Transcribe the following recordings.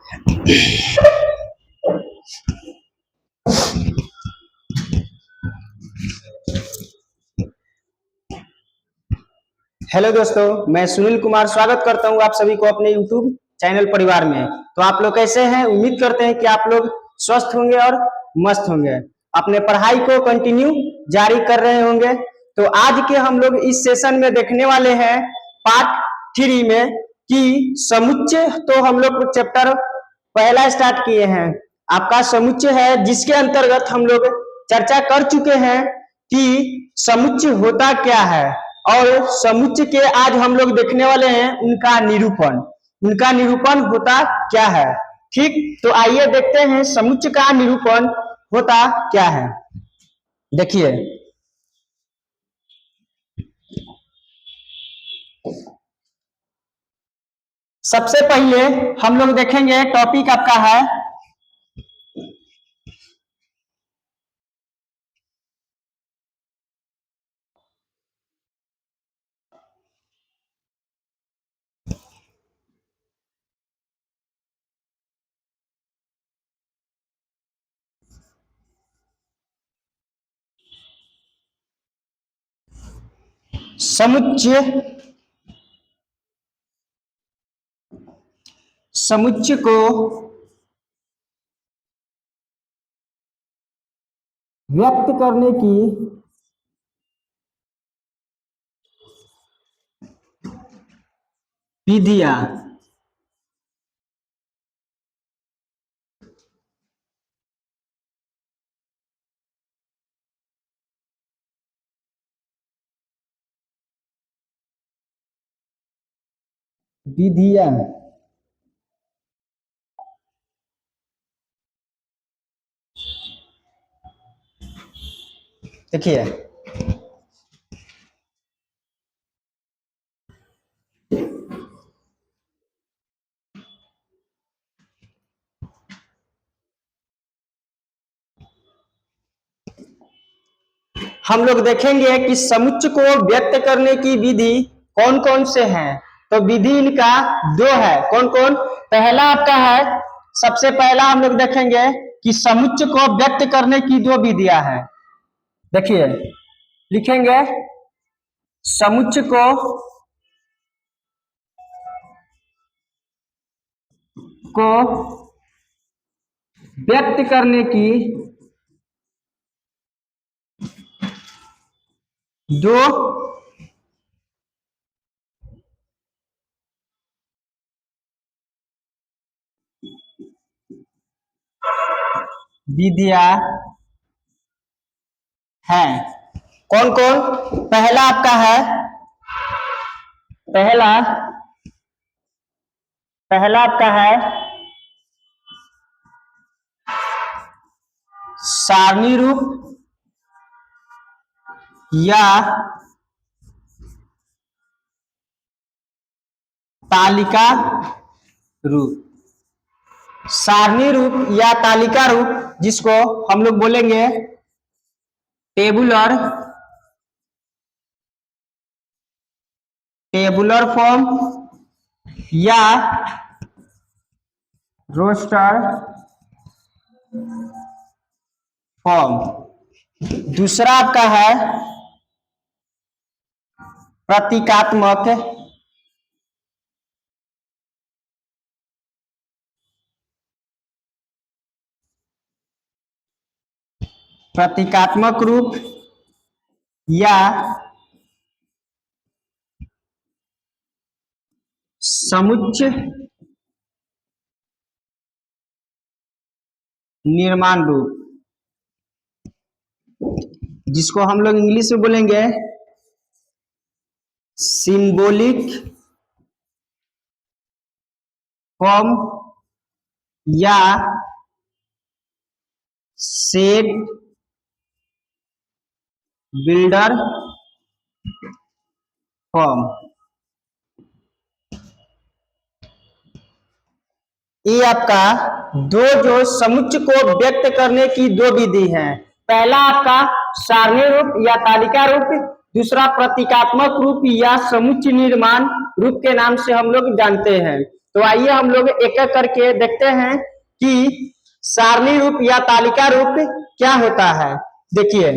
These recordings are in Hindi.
हेलो दोस्तों, मैं सुनील कुमार स्वागत करता हूं आप सभी को अपने YouTube चैनल परिवार में। तो आप लोग कैसे हैं? उम्मीद करते हैं कि आप लोग स्वस्थ होंगे और मस्त होंगे, अपने पढ़ाई को कंटिन्यू जारी कर रहे होंगे। तो आज के हम लोग इस सेशन में देखने वाले हैं पार्ट 3 में कि समुच्चय। तो हम लोग चैप्टर पहला स्टार्ट किए हैं, आपका समुच्चय है, जिसके अंतर्गत हम लोग चर्चा कर चुके हैं कि समुच्चय होता क्या है और समुच्चय के आज हम लोग देखने वाले हैं उनका निरूपण होता क्या है। ठीक, तो आइए देखते हैं समुच्चय का निरूपण होता क्या है। देखिए, सबसे पहले हम लोग देखेंगे, टॉपिक आपका है समुच्चय। समुच्चय को व्यक्त करने की विधियां। विधियां देखिए, हम लोग देखेंगे कि समुच्चय को व्यक्त करने की विधि कौन कौन से हैं। तो विधि इनका दो है। कौन कौन? पहला आपका है, सबसे पहला हम लोग देखेंगे कि समुच्चय को व्यक्त करने की दो विधियां हैं। देखिए, लिखेंगे समुच्चय को व्यक्त करने की दो विधियां हैं। कौन कौन? पहला आपका है, पहला आपका है सारणी रूप या तालिका रूप। सारणी रूप या तालिका रूप, जिसको हम लोग बोलेंगे टेबुलर फॉर्म या रोस्टर फॉर्म। दूसरा आपका है प्रतीकात्मक रूप या समुच्चय निर्माण रूप, जिसको हम लोग इंग्लिश में बोलेंगे सिंबॉलिक फॉर्म या सेट बिल्डर फॉर्म। ये आपका दो जो समुच्चय को व्यक्त करने की दो विधि हैं। पहला आपका सारणी रूप या तालिका रूप, दूसरा प्रतीकात्मक रूप या समुच्चय निर्माण रूप के नाम से हम लोग जानते हैं। तो आइए हम लोग एक एक करके देखते हैं कि सारणी रूप या तालिका रूप क्या होता है। देखिए,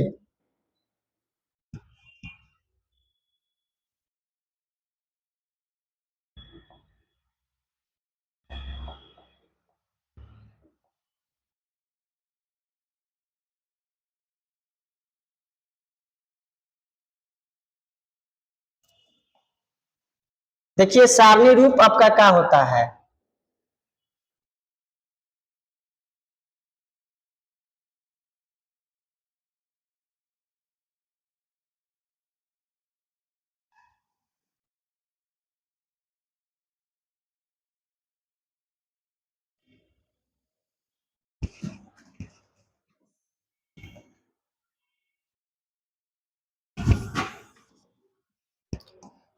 देखिए सारणी रूप आपका क्या होता है।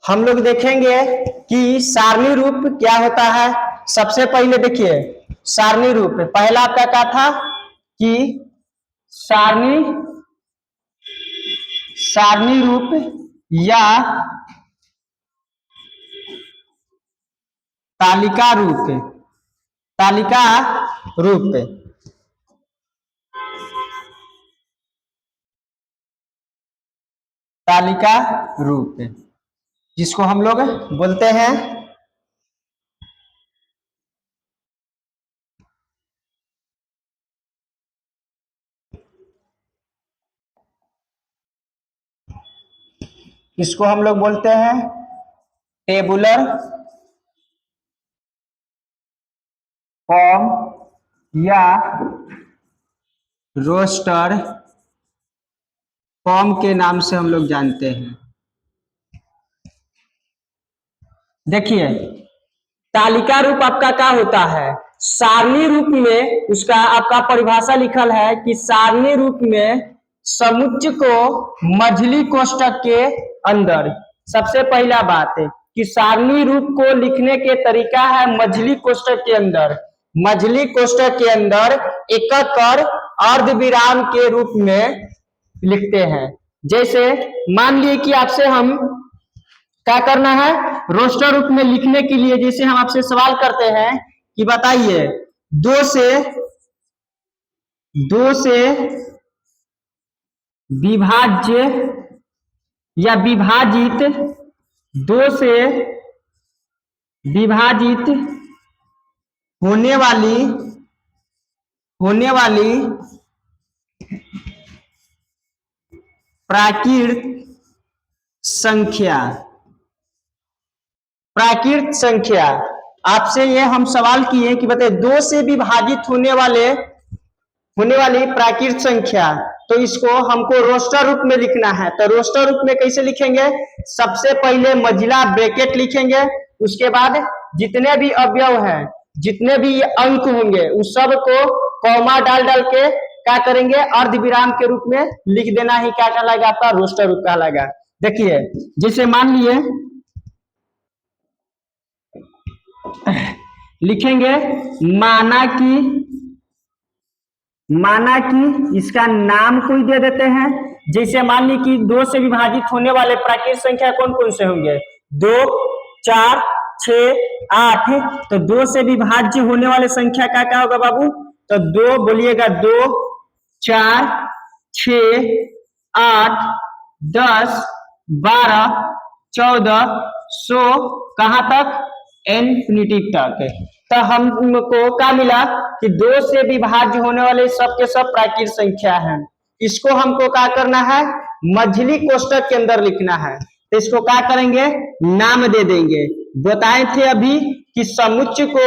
हम लोग देखेंगे कि सारणी रूप क्या होता है। सबसे पहले देखिए सारणी रूप पहला आपका क्या था कि सारणी सारणी रूप या तालिका रूप, तालिका रूप, तालिका रूप जिसको हम लोग बोलते हैं इसको हम लोग बोलते हैं टेबुलर फॉर्म या रोस्टर फॉर्म के नाम से हम लोग जानते हैं। देखिए तालिका रूप आपका क्या होता है। सारणी रूप में उसका आपका परिभाषा लिखल है कि सारणी रूप में समुच्चय को मझली कोष्ठक के अंदर, सबसे पहला बात है कि सारणी रूप को लिखने के तरीका है मझली कोष्ठक के अंदर, मझली कोष्ठक के अंदर एकक और अर्धविराम के रूप में लिखते हैं। जैसे मान लिए कि आपसे हम क्या करना है, रोस्टर रूप में लिखने के लिए जैसे हम आपसे सवाल करते हैं कि बताइए दो से विभाज्य या विभाजित, दो से विभाजित होने वाली प्राकृत संख्या, प्राकृत संख्या आपसे ये हम सवाल किए कि बताइए दो से विभाजित होने वाली प्राकृत संख्या, तो इसको हमको रोस्टर रूप में लिखना है। तो रोस्टर रूप में कैसे लिखेंगे, सबसे पहले मझिला ब्रैकेट लिखेंगे, उसके बाद जितने भी अवयव हैं, जितने भी अंक होंगे उस सब को कॉमा डाल डाल के क्या करेंगे अर्धविराम के रूप में लिख देना ही क्या कहलाएगा आपका रोस्टर रूप कहलाएगा। देखिए जैसे मान लिए लिखेंगे माना कि इसका नाम कोई दे देते हैं। जैसे मान ली कि दो से विभाजित होने वाले प्राकृत संख्या कौन कौन से होंगे, 2, 4, 6, 8। तो दो से विभाज्य होने वाले संख्या का क्या होगा बाबू, तो 2 बोलिएगा, 2, 4, 6, 8, 10, 12, 14, 100 कहां तक, इन्फिनिटी तक। तो हमको क्या मिला कि दो से विभाज्य होने वाले सब के सब प्राकृत संख्या हैं। इसको हमको क्या करना है, मझली कोष्ठक के अंदर लिखना है। तो इसको क्या करेंगे, नाम दे देंगे। बताए थे अभी कि समुच्चय को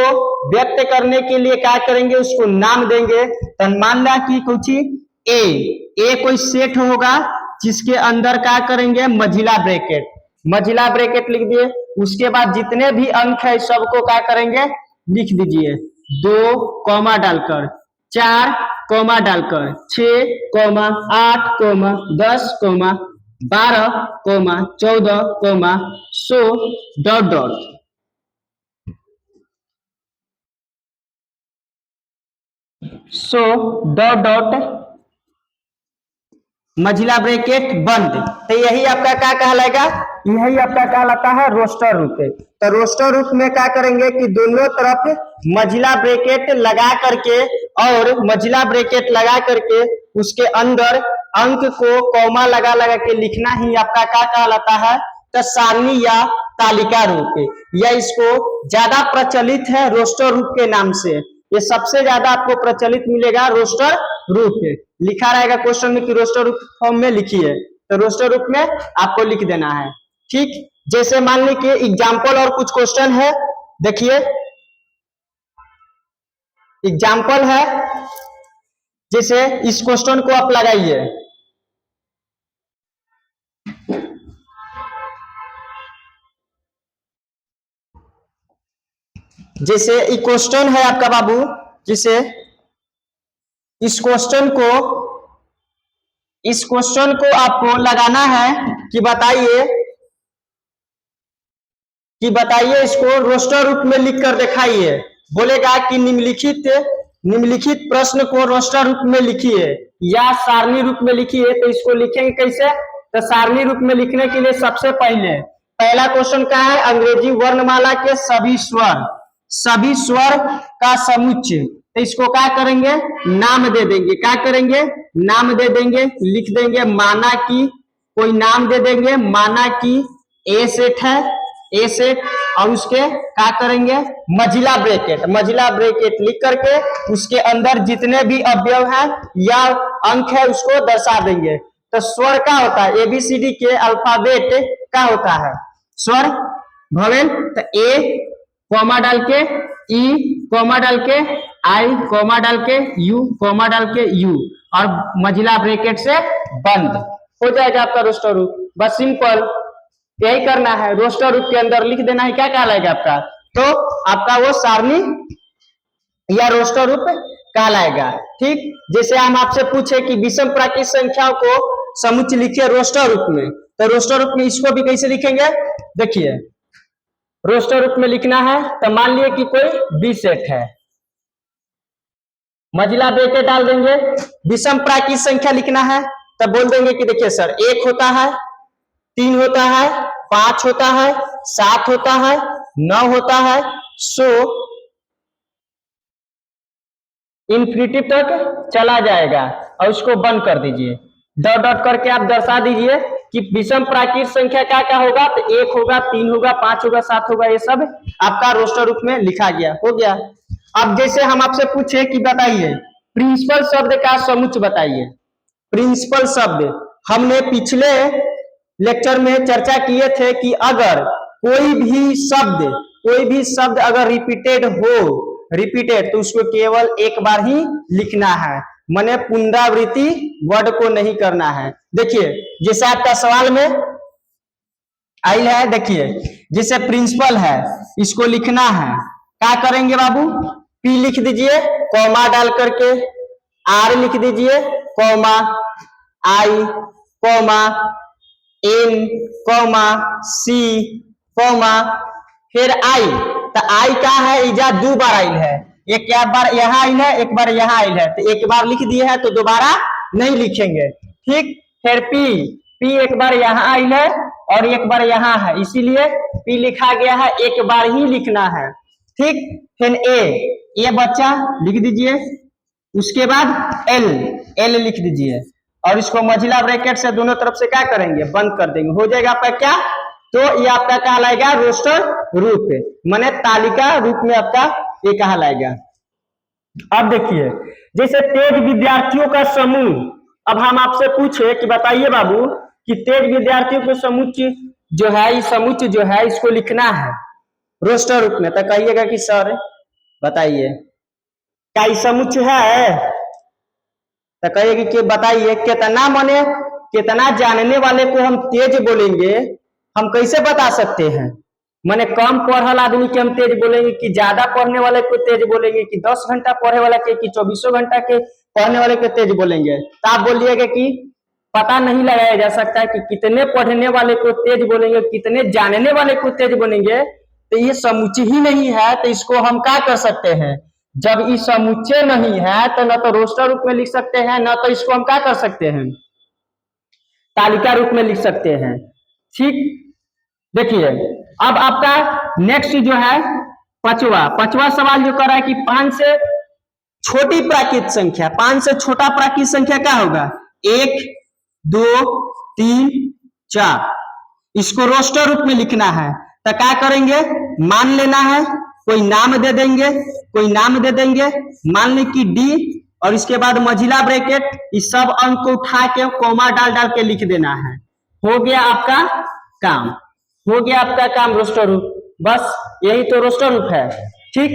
व्यक्त करने के लिए क्या करेंगे, उसको नाम देंगे। तो मान ला कि कुछ ए कोई सेट होगा जिसके अंदर क्या करेंगे मझिला ब्रैकेट लिख दिए। उसके बाद जितने भी अंक है सबको क्या करेंगे लिख दीजिए, 2 कॉमा डालकर, 4 कॉमा डालकर, 6 comma, 8 comma, 10 comma, 12 comma, 14 comma, 100 dot dot. Dot dot मझिला ब्रैकेट बंद। तो यही आपका क्या कहलाएगा, यही आपका कहलाता है रोस्टर रूप। तो रोस्टर रूप में क्या करेंगे कि दोनों तरफ मझिला ब्रैकेट लगा करके और मझिला ब्रैकेट लगा करके उसके अंदर अंक को कॉमा लगा लगा के लिखना ही आपका क्या कहलाता है, तो सारणी या तालिका रूप। या इसको ज्यादा प्रचलित है रोस्टर रूप के नाम से, ये सबसे ज्यादा आपको प्रचलित मिलेगा रोस्टर रूप। लिखा रहेगा क्वेश्चन में कि रोस्टर रूप फॉर्म में लिखिए, तो रोस्टर रूप में आपको लिख देना है। ठीक, जैसे मान लीजिए एग्जाम्पल और कुछ क्वेश्चन है, देखिए एग्जाम्पल है, जैसे इस क्वेश्चन को आप लगाइए। जैसे ये क्वेश्चन है आपका बाबू, जिसे इस क्वेश्चन को आपको लगाना है कि बताइए इसको रोस्टर रूप में लिख कर दिखाइए। बोलेगा कि निम्नलिखित प्रश्न को रोस्टर रूप में लिखिए या सारणी रूप में लिखिए। तो इसको लिखेंगे कैसे, तो सारणी रूप में लिखने के लिए सबसे पहला क्वेश्चन क्या है, अंग्रेजी वर्णमाला के सभी स्वर का समुच्चय। तो इसको क्या करेंगे, नाम दे देंगे। क्या करेंगे, नाम दे देंगे, लिख देंगे माना कि, कोई नाम दे देंगे माना कि ए सेट है, ए सेट, और उसके क्या करेंगे मझिला ब्रैकेट लिख करके उसके अंदर जितने भी अवयव है या अंक है उसको दर्शा देंगे। तो स्वर का होता है एबीसीडी के अल्फाबेट का होता है स्वर भवेल। तो ए कॉमा डाल के, ई कॉमा डाल के, आई कॉमा डाल के, यू कॉमा डाल के, यू, और मझिला ब्रैकेट से बंद हो जाएगा आपका रोस्टर रूप। बस सिंपल यही करना है, रोस्टर रूप के अंदर लिख देना है क्या कहलाएगा आपका, तो आपका वो सारणी या रोस्टर रूप कहलाएगा। ठीक, जैसे हम आपसे पूछे कि विषम प्राकृत संख्याओं को समुच्चय लिखिए रोस्टर रूप में, तो रोस्टर रूप में इसको भी कैसे लिखेंगे, देखिए रोस्टर रूप में लिखना है। तो मान लिए कि कोई बी सेट है, मझिला ब्रैकेट डाल देंगे, विषम प्राकृत संख्या लिखना है, तब बोल देंगे कि देखिए सर 1 होता है, 3 होता है, 5 होता है, 7 होता है, 9 होता है, सो इन्फिनिटी तक चला जाएगा, और उसको बंद कर दीजिए। डॉट डॉट करके आप दर्शा दीजिए कि विषम प्राकृत संख्या क्या क्या होगा, तो 1 होगा, 3 होगा, 5 होगा, 7 होगा, ये सब आपका रोस्टर रूप में लिखा गया, हो गया। अब जैसे हम आपसे पूछे कि बताइए प्रिंसिपल शब्द का समुच्चय बताइए। प्रिंसिपल शब्द हमने पिछले लेक्चर में चर्चा किए थे कि अगर कोई भी शब्द अगर रिपीटेड तो उसको केवल एक बार ही लिखना है, माने पुनरावृत्ति वर्ड को नहीं करना है। देखिए जैसे आपका सवाल में आई है, देखिए जैसे प्रिंसिपल है इसको लिखना है, क्या करेंगे बाबू, पी लिख दीजिए कॉमा डाल करके, आर लिख दीजिए कॉमा, आई comma, N comma, C comma, फिर आई। तो आई का है इजा 2 बार आइल है, एक बार यहाँ आइल है, एक बार यहाँ आइल है, तो एक बार लिख दिए है तो दोबारा नहीं लिखेंगे। ठीक, फिर पी एक बार यहाँ आइल है और एक बार यहाँ है, इसीलिए पी लिखा गया है, एक बार ही लिखना है। ठीक, फिर ए बच्चा लिख दीजिए, उसके बाद एल लिख दीजिए, और इसको मझिला ब्रैकेट से दोनों तरफ से क्या करेंगे, बंद कर देंगे, हो जाएगा आपका क्या, तो ये आपका कहलाएगा रोस्टर रूप, माने तालिका रूप में आपका ये कहलाएगा। अब देखिए जैसे तेज विद्यार्थियों का समूह, अब हम आपसे पूछे कि बताइए बाबू कि तेज विद्यार्थियों को समुच्चय जो है, इस समुच्चय जो है इसको लिखना है रोस्टर रूप में, तो कहिएगा कि सर बताइए क्या समुच्चय है, तो कहिएगा कि बताइए कितना, माने कितना जानने वाले को हम तेज बोलेंगे, हम कैसे बता सकते हैं, माने कम पढ़ल आदमी के हम तेज बोलेंगे कि ज्यादा पढ़ने वाले को तेज बोलेंगे, कि 10 घंटा पढ़े वाला के, कि 24 घंटा के पढ़ने वाले को तेज बोलेंगे। तो आप बोलिएगा कि पता नहीं लगाया जा सकता है कि कितने पढ़ने वाले को तेज बोलेंगे, कितने जानने वाले को तेज बोलेंगे, तो ये समुच्चय ही नहीं है, तो इसको हम क्या कर सकते हैं, जब ये समुच्चय नहीं है तो न तो रोस्टर रूप में लिख सकते हैं, न तो इसको हम क्या कर सकते हैं, तालिका रूप में लिख सकते हैं। ठीक, देखिए अब आपका नेक्स्ट जो है पांचवा सवाल जो कर रहा है कि 5 से छोटी प्राकृत संख्या, 5 से छोटा प्राकृत संख्या क्या होगा? 1 2 3 4। इसको रोस्टर रूप में लिखना है तो क्या करेंगे? मान लेना है, कोई नाम दे देंगे, मान ले कि डी, और इसके बाद मझिला ब्रैकेट, इस सब अंक को उठा के कॉमा डाल के लिख देना है। हो गया आपका काम रोस्टर रूप। बस यही तो रोस्टर रूप है। ठीक,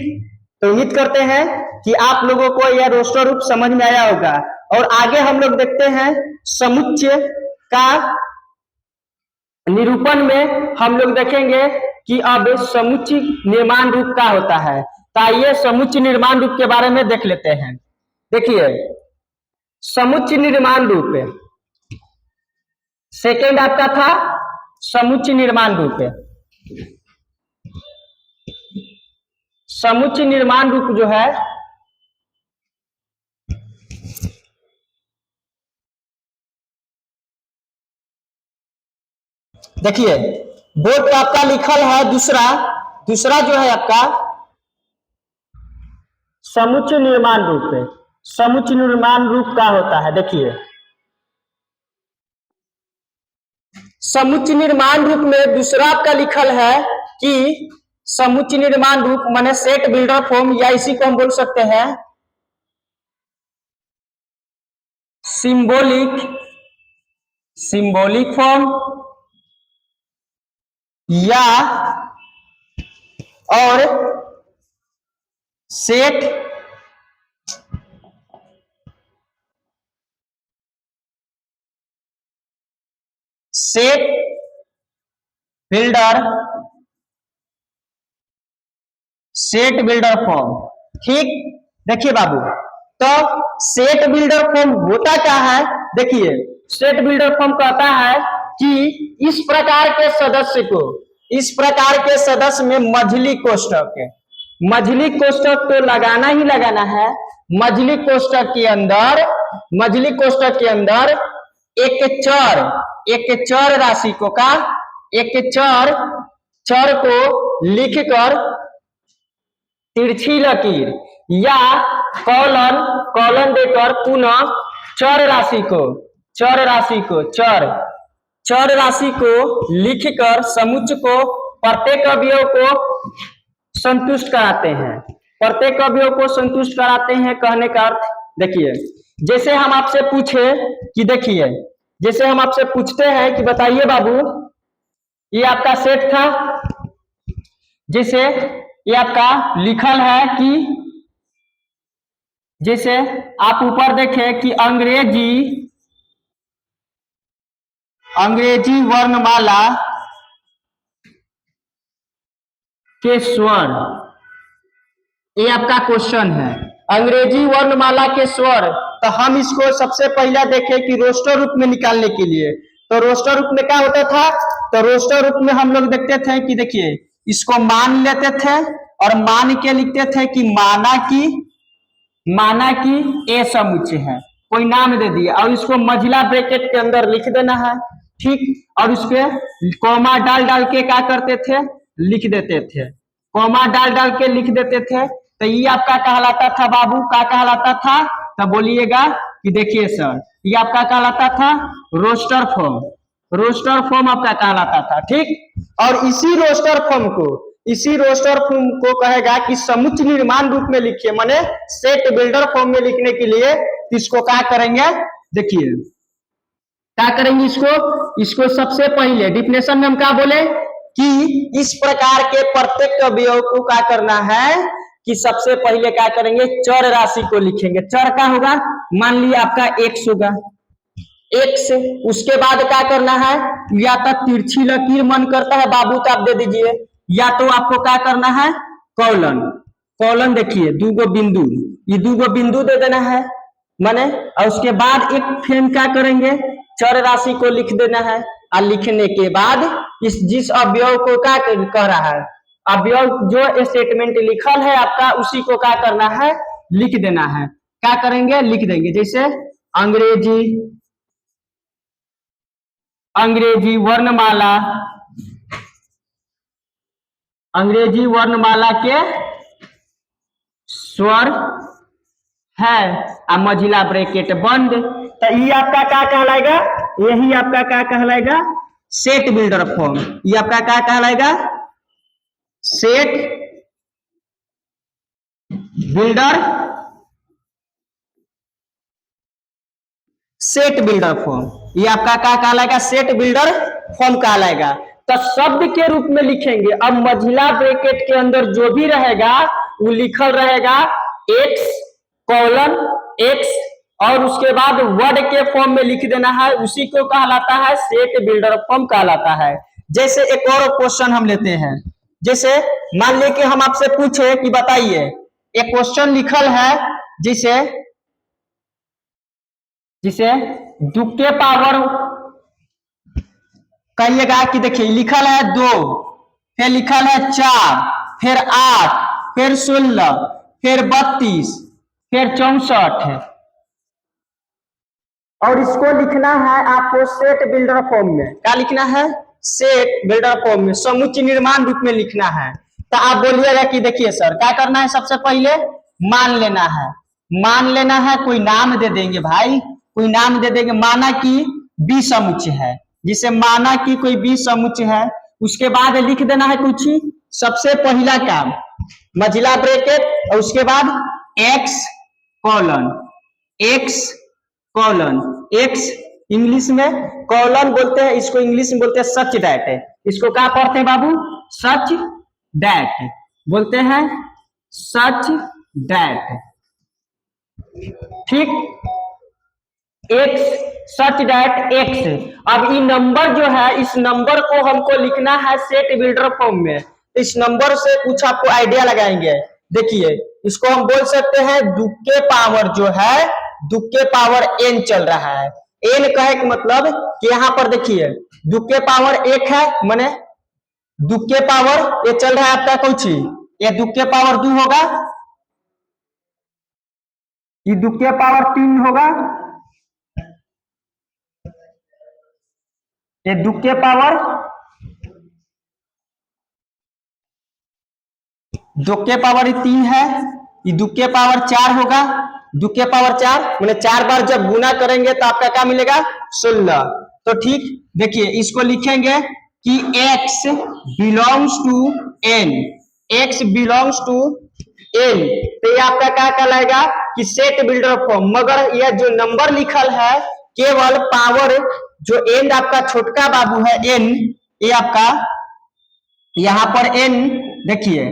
तो उम्मीद करते हैं कि आप लोगों को यह रोस्टर रूप समझ में आया होगा। और आगे हम लोग देखते हैं समुच्चय का निरूपण में हम लोग देखेंगे कि अब समुच्चय निर्माण रूप क्या होता है। तो आइए समुच्चय निर्माण रूप के बारे में देख लेते हैं। देखिए, समुच्चय निर्माण रूप सेकेंड आपका था समुच्चय निर्माण रूप। समुच्चय निर्माण रूप जो है देखिए, बोर्ड पे आपका लिखल है दूसरा जो है आपका समुच्चय निर्माण रूप। समुच्चय निर्माण रूप क्या होता है? देखिए, समुच्चय निर्माण रूप में दूसरा आपका लिखल है कि समुच्चय निर्माण रूप माने सेट बिल्डर फॉर्म, या इसी को हम बोल सकते हैं सिंबॉलिक फॉर्म, या और सेट बिल्डर फॉर्म। ठीक, देखिए बाबू, तो सेट बिल्डर फॉर्म होता क्या है? देखिए, सेट बिल्डर फॉर्म कहता है कि इस प्रकार के सदस्य में मझली कोष्ठक तो लगाना ही लगाना है। मझली कोष्ठक के अंदर एक चर राशि को चर को लिखकर तिरछी लकीर या कॉलन देकर पुनः चर राशि को लिखकर समुच्चय को प्रत्येक अवयव को संतुष्ट कराते हैं। कहने का अर्थ देखिए, जैसे हम आपसे पूछते हैं कि बताइए बाबू, ये आपका सेट था, जैसे ये आपका लिखल है कि जैसे आप ऊपर देखें कि अंग्रेजी वर्णमाला के स्वर, ये आपका क्वेश्चन है, अंग्रेजी वर्णमाला के स्वर। तो हम इसको सबसे पहले देखें कि रोस्टर रूप में निकालने के लिए, तो रोस्टर रूप में क्या होता था? तो रोस्टर रूप में हम लोग देखते थे कि देखिए, इसको मान लेते थे और मान के लिखते थे कि माना कि ए समुच्चय है, कोई नाम दे दिया और इसको मझिला ब्रैकेट के अंदर लिख देना है। ठीक, और उसके कॉमा डाल के क्या करते थे? लिख देते थे, कॉमा डाल के लिख देते थे। तो ये आपका कहलाता था बाबू, क्या कहलाता था? तो बोलिएगा कि देखिए सर, ये आपका कहलाता था रोस्टर फॉर्म आपका कहलाता था। ठीक, और इसी रोस्टर फॉर्म को कहेगा कि समुच्चय निर्माण रूप में लिखिए, माने सेट बिल्डर फॉर्म में लिखने के लिए इसको क्या करेंगे? देखिए, क्या करेंगे? इसको सबसे पहले डिफिनेशन में हम क्या बोले कि इस प्रकार के प्रत्येक अवयव को क्या करना है कि सबसे पहले क्या करेंगे? चर राशि को लिखेंगे। चर क्या होगा? मान लिया आपका x होगा, x। उसके बाद क्या करना है? या तो तिरछी लकीर मन करता है बाबू तो आप दे दीजिए, या तो आपको क्या करना है? कॉलन देखिए, ये दो बिंदु दे देना है माने, और उसके बाद एक फ्रेम क्या करेंगे? चर राशि को लिख देना है। और लिखने के बाद जिस अवयव को क्या कह रहा है, अवयव जो स्टेटमेंट लिखल है आपका, उसी को क्या करना है? लिख देना है। क्या करेंगे? लिख देंगे। जैसे अंग्रेजी वर्णमाला अंग्रेजी वर्णमाला के स्वर है और मझिला ब्रैकेट बंद। तो ये आपका क्या कहलाएगा, यही आपका क्या कहलाएगा, सेट बिल्डर फॉर्म। ये आपका क्या कहलाएगा, set builder, set builder form. ये आपका क्या कहलाएगा, सेट बिल्डर फॉर्म कहलाएगा। तो शब्द के रूप में लिखेंगे, अब मझिला ब्रैकेट के अंदर जो भी रहेगा वो लिखल रहेगा x कॉलन x, और उसके बाद वर्ड के फॉर्म में लिख देना है, उसी को कहलाता है सेट बिल्डर फॉर्म कहलाता है। जैसे एक और क्वेश्चन हम लेते हैं, जैसे मान ले कि हम आपसे पूछे कि बताइए, एक क्वेश्चन लिखल है जिसे दुक्के पावर कहिएगा कि देखिए लिखल है 2, फिर लिखल है 4, फिर 8, फिर 16, फिर 32, फिर 64 है, और इसको लिखना है आपको सेट बिल्डर फॉर्म में। क्या लिखना है, सेट बिल्डर फॉर्म में, समुच्चय निर्माण रूप में लिखना है। तो आप बोलिएगा कि देखिए सर क्या करना है, सबसे पहले मान लेना है, मान लेना है, कोई नाम दे देंगे भाई, कोई नाम दे देंगे, माना कि बी समुच्चय है, जिसे माना कि कोई बी समुच्चय है। उसके बाद लिख देना है कुछ, सबसे पहला काम मझिला ब्रैकेट, और उसके बाद x कॉलन x, इंग्लिश में कॉलन बोलते हैं, इसको इंग्लिश में बोलते हैं सच दैट। इसको क्या पढ़ते हैं बाबू, सच दैट बोलते हैं, सच दैट, ठीक, x सच दैट x। अब ये नंबर जो है, इस नंबर को हमको लिखना है सेट बिल्डर फॉर्म में। इस नंबर से कुछ आपको आइडिया लगाएंगे। देखिए इसको हम बोल सकते हैं दुक्के पावर जो है, दुक्के पावर n चल रहा है। n कहे कि मतलब कि यहाँ पर देखिए दुक्के पावर 1 है, माने दुक्के पावर ये चल रहा है आपका कुछ, ये दुक्के पावर 2 होगा, ये दुक्के पावर 3 होगा, ये दुक्के पावर ये 3 है, ये दुक्के पावर 4 होगा, दुक्के पावर 4 मैंने 4 बार जब गुना करेंगे तो आपका क्या मिलेगा, 16। तो ठीक, देखिए इसको लिखेंगे कि x belongs to n, x belongs to n। तो ये आपका क्या कहलाएगा कि सेट बिल्डर फॉर्म। मगर यह जो नंबर लिखल है केवल पावर जो n आपका छोटका बाबू है n, ये आपका यहाँ पर n देखिए,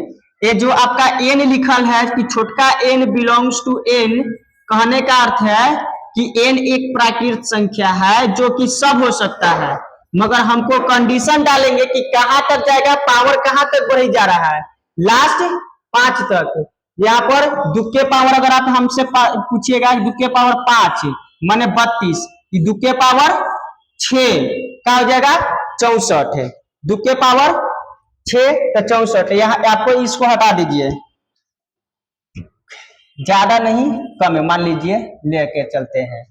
ये जो आपका n लिखल है कि छोटका n बिलोंग्स टू n, कहने का अर्थ है कि n एक प्राकृत संख्या है जो कि सब हो सकता है, मगर हमको कंडीशन डालेंगे कि कहां तक जाएगा, पावर कहां तक बढ़ी जा रहा है, लास्ट 5 तक। यहाँ पर दुक्के पावर अगर आप हमसे पूछिएगा दुक्के पावर 5 माने 32, दुक्के पावर 6 क्या हो जाएगा, 64 है, दुक्के पावर 6 तो 64। यहाँ आपको इसको हटा दीजिए, ज्यादा नहीं कम है, मान लीजिए लेके चलते हैं।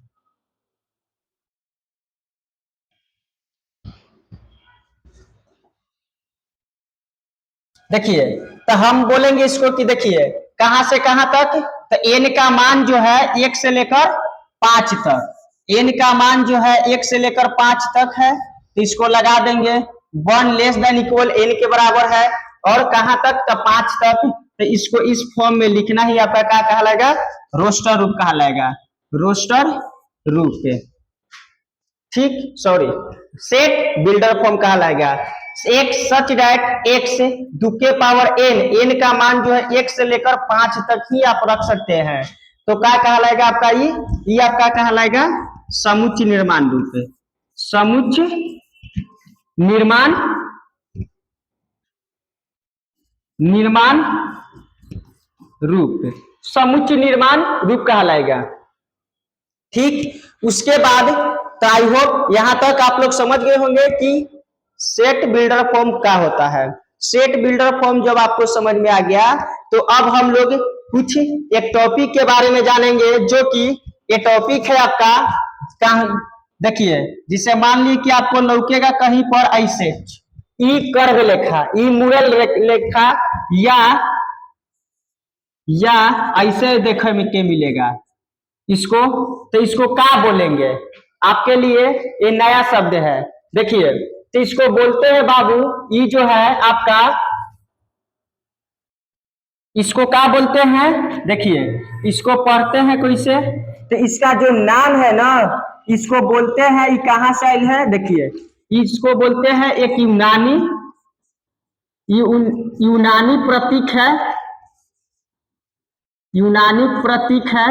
देखिए तो हम बोलेंगे इसको कि देखिए कहां से कहां तक, तो n का मान जो है 1 से लेकर 5 तक, n का मान जो है 1 से लेकर 5 तक है, तो इसको लगा देंगे 1 लेस देन इक्वल n के बराबर है, और कहां तक, तो 5 तक। तो इसको इस फॉर्म में लिखना ही आपका क्या कहलाएगा, रोस्टर रूप कहलाएगा, रोस्टर रूप के, ठीक, सॉरी सेट बिल्डर फॉर्म कहलाएगा। x सच दैट x दुक्के पावर n का मान जो है 1 से लेकर 5 तक ही आप रख सकते हैं। तो क्या कहलाएगा आपका, ये आपका कहलाएगा समुच्चय निर्माण रूप, समुच्चय निर्माण रूप, समुच्चय निर्माण रूप कहलाएगा, ठीक। उसके बाद तो आई होप यहां तक आप लोग समझ गए होंगे कि सेट बिल्डर फॉर्म क्या होता है। सेट बिल्डर फॉर्म जब आपको समझ में आ गया, तो अब हम लोग कुछ एक टॉपिक के बारे में जानेंगे, जो कि ये टॉपिक है आपका, देखिए जिसे मान ली कि आपको लौकेगा कहीं पर ऐसे ई कर्व रेखा, ई मुड़ल रेखा या ऐसे देखे में के मिलेगा इसको, तो इसको क्या बोलेंगे? आपके लिए ये नया शब्द है, देखिए। तो इसको बोलते हैं बाबू, ये जो है आपका, इसको क्या बोलते हैं? देखिए, इसको पढ़ते हैं कैसे, तो इसका जो नाम है ना, इसको बोलते हैं, ये कहाँ से आयल है? देखिए, इसको बोलते हैं एक यूनानी प्रतीक है, यूनानी प्रतीक है,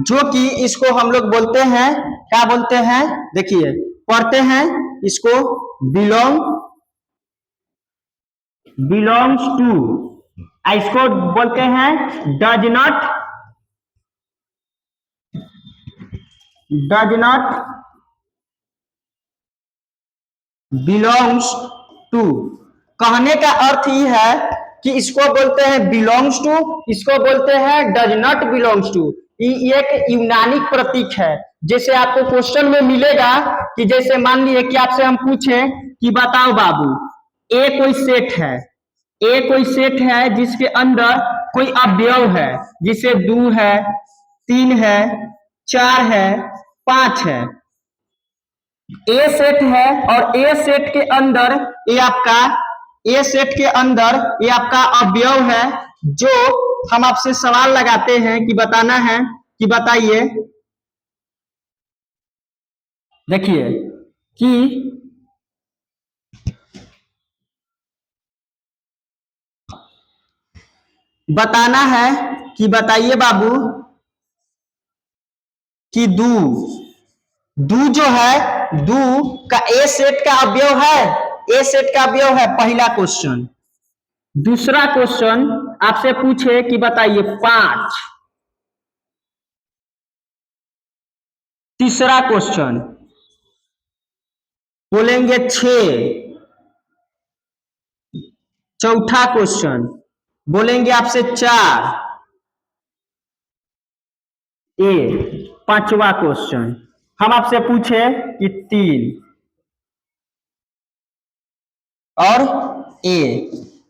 जो कि इसको हम लोग बोलते हैं, क्या बोलते हैं? देखिए, पढ़ते हैं इसको, बिलोंग्स टू, इसको बोलते हैं डज नॉट बिलोंग्स टू। कहने का अर्थ ये है कि इसको बोलते हैं बिलोंग्स टू, इसको बोलते हैं डज नॉट बिलोंग्स टू। ये एक यूनानी प्रतीक है। जैसे आपको क्वेश्चन में मिलेगा कि जैसे मान लीजिए कि आपसे हम पूछें कि बताओ बाबू, ए कोई सेट है जिसके अंदर कोई अवयव है, जिसे 2 है, 3 है, 4 है, 5 है। ए सेट है और ए सेट के अंदर ये आपका अवयव है, जो हम आपसे सवाल लगाते हैं कि बताना है कि बताइए, देखिए कि बताना है कि बताइए बाबू कि दू जो है, दू का ए सेट का अवयव है, ए सेट का अवयव है, पहला क्वेश्चन। दूसरा क्वेश्चन आपसे पूछे कि बताइए 5। तीसरा क्वेश्चन बोलेंगे 6। चौथा क्वेश्चन बोलेंगे आपसे 4 ए। पांचवा क्वेश्चन हम आपसे पूछे कि 3 और ए।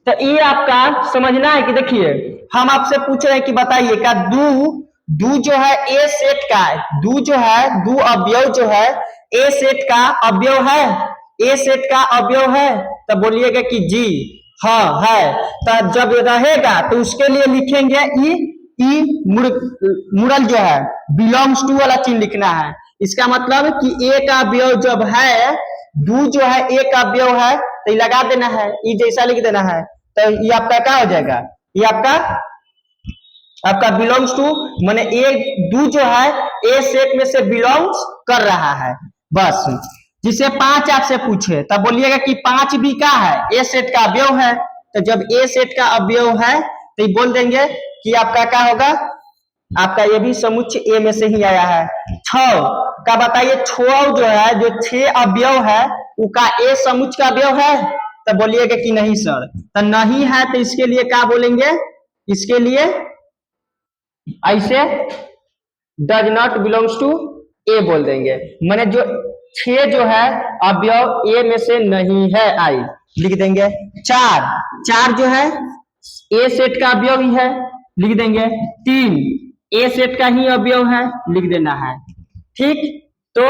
तो ये आपका समझना है कि देखिए, हम आपसे पूछ रहे हैं कि बताइए का दू जो है ए सेट का, दू अवयव जो है ए सेट का अवयव है, ए सेट का अवयव है, तो बोलिएगा कि जी हाँ है। तो जब रहेगा तो उसके लिए लिखेंगे ई मुड़ल जो है, बिलोंग्स टू वाला चीज लिखना है। इसका मतलब कि ए का अवयव जब है, दू जो है ए का अवयव है, तो लगा देना है, ई जैसा लिख देना है, तो ये आपका क्या हो जाएगा? ये आपका बिलोंग्स टू, माने ए दू जो है ए सेट में से बिलोंग्स कर रहा है, बस। जिसे 5 आपसे पूछे तब बोलिएगा कि 5 भी क्या है? ए सेट का अवयव है। तो जब ए सेट का अवयव है तो बोल देंगे कि आपका क्या होगा? आपका ये भी समुच्चय ए में से ही आया है। 6 का बताइए, 6 जो है, जो 6 अवयव है, उसका ए समुच्चय का अवयव है? तो बोलिएगा कि नहीं सर। तो नहीं है तो इसके लिए क्या बोलेंगे? इसके लिए ऐसे डज नॉट बिलोंग्स टू ए बोल देंगे, माने जो 6 जो है अवयव ए में से नहीं है, आई लिख देंगे। 4 जो है ए सेट का अवयव ही है, लिख देंगे। 3 ए सेट का ही अवयव है, लिख देना है। ठीक, तो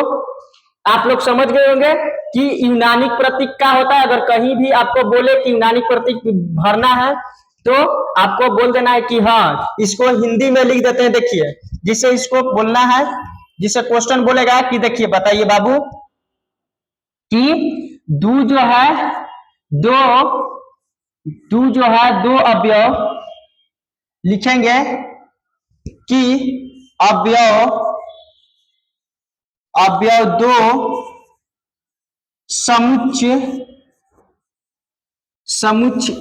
आप लोग समझ गए होंगे कि यूनानी प्रतीक क्या होता है। अगर कहीं भी आपको बोले कि यूनानी प्रतीक भरना है तो आपको बोल देना है कि हाँ, इसको हिंदी में लिख देते हैं। देखिए, जिसे इसको बोलना है, जिसे क्वेश्चन बोलेगा कि देखिए बताइए बाबू कि दू जो है दो अवयव लिखेंगे कि अवयव 2 समुच्चय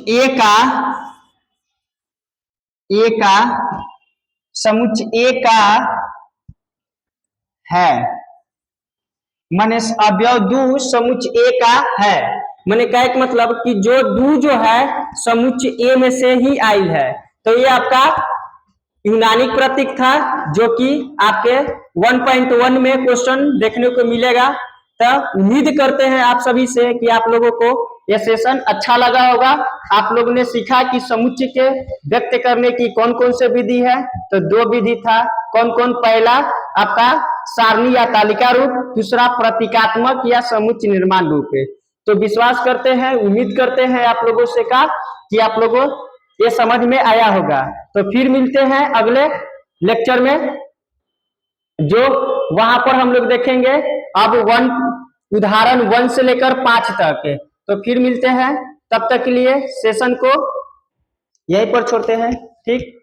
ए का है, माने अवयव 2 समुच्चय ए का है। माने क्या है मतलब कि जो दू जो है समुच्चय ए में से ही आई है। तो ये आपका यूनानी प्रतीक था, जो कि आपके 1.1 में क्वेश्चन देखने को मिलेगा। तो उम्मीद करते हैं आप सभी से कि आप लोगों को ये सेशन अच्छा लगा होगा। आप लोगों ने सीखा कि समुच्चय के व्यक्त करने की कौन कौन से विधि है। तो दो विधि था, कौन कौन? पहला आपका सारणी या तालिका रूप, दूसरा प्रतीकात्मक या समुच्चय निर्माण रूप है। तो विश्वास करते हैं, उम्मीद करते हैं आप लोगों से का कि आप लोगों ये समझ में आया होगा। तो फिर मिलते हैं अगले लेक्चर में, जो वहां पर हम लोग देखेंगे अब उदाहरण 1 से लेकर 5 तक। तो फिर मिलते हैं, तब तक के लिए सेशन को यहीं पर छोड़ते हैं। ठीक।